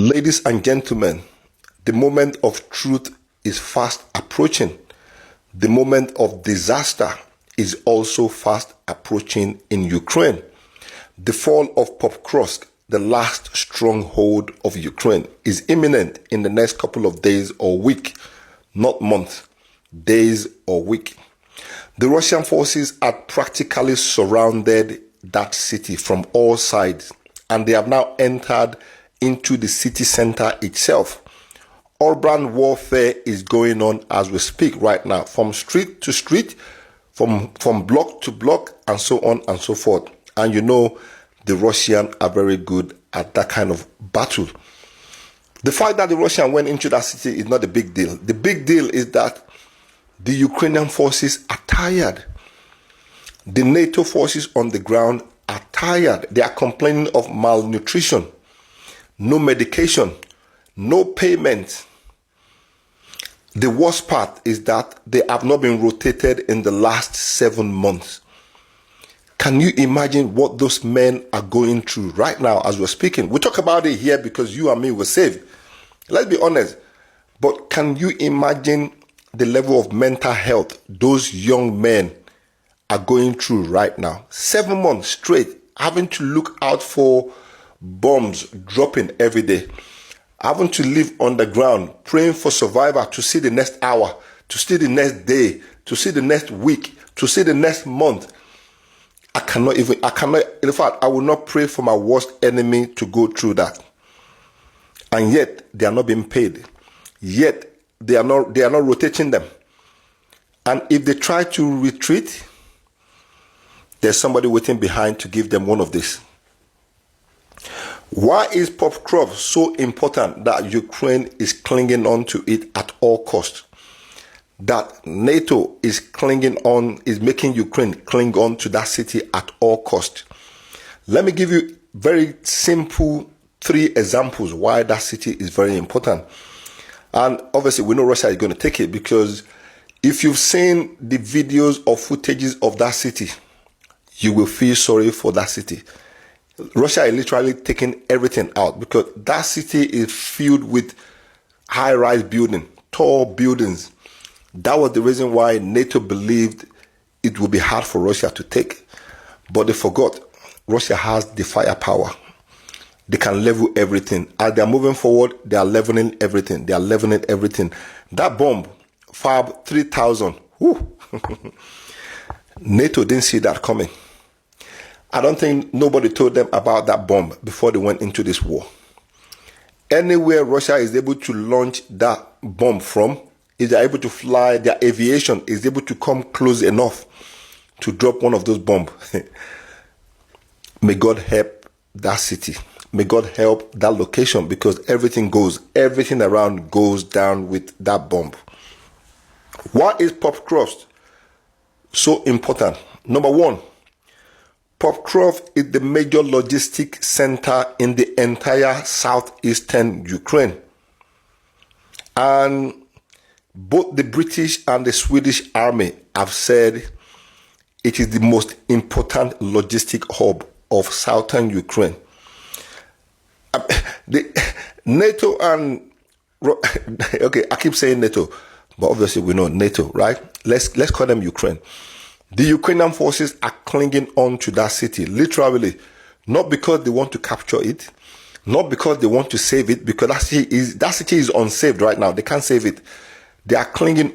Ladies and gentlemen, the moment of truth is fast approaching. The moment of disaster is also fast approaching in Ukraine. The fall of Porkrosk, the last stronghold of Ukraine, is imminent in the next couple of days or week, not months, days or week. The Russian forces had practically surrounded that city from all sides, and they have now entered into the city center itself. Urban warfare is going on as we speak right now, from street to street, from block to block, and so on and so forth. And you know, the Russians are very good at that kind of battle. The fact that the Russians went into that city is not a big deal. The big deal is that the Ukrainian forces are tired. The NATO forces on the ground are tired. They are complaining of malnutrition, no medication, no payment. The worst part is that they have not been rotated in the last 7 months. Can you imagine what those men are going through right now as we're speaking? We talk about it here because you and me were saved. Let's be honest. But can you imagine the level of mental health those young men are going through right now? 7 months straight, having to look out for bombs dropping every day, having to live on the ground, praying for survival to see the next hour, to see the next day, to see the next week, to see the next month. I cannot, in fact, I will not pray for my worst enemy to go through that. And yet, they are not being paid. Yet, they are not rotating them. And if they try to retreat, there's somebody waiting behind to give them one of these. Why is Porkrosk so important that Ukraine is clinging on to it at all costs? That NATO is making Ukraine cling on to that city at all costs. Let me give you very simple 3 examples why that city is very important. And obviously we know Russia is going to take it, because if you've seen the videos or footages of that city, you will feel sorry for that city. Russia is literally taking everything out, because that city is filled with high-rise buildings, tall buildings. That was the reason why NATO believed it would be hard for Russia to take. But they forgot Russia has the firepower. They can level everything. As they are moving forward, they are leveling everything. They are leveling everything. That bomb, Fab 3000, NATO didn't see that coming. I don't think nobody told them about that bomb before they went into this war. Anywhere Russia is able to launch that bomb from, if they're able to fly, their aviation is able to come close enough to drop one of those bombs. May God help that city. May God help that location, because everything around goes down with that bomb. Why is Porkrosk so important? Number 1, Porkrosk is the major logistic center in the entire southeastern Ukraine. And both the British and the Swedish army have said it is the most important logistic hub of southern Ukraine. The NATO and okay, I keep saying NATO, but obviously we know NATO, right? Let's call them Ukraine. The Ukrainian forces are clinging on to that city, literally, not because they want to capture it, not because they want to save it, because that city is unsafe right now. They can't save it. They are clinging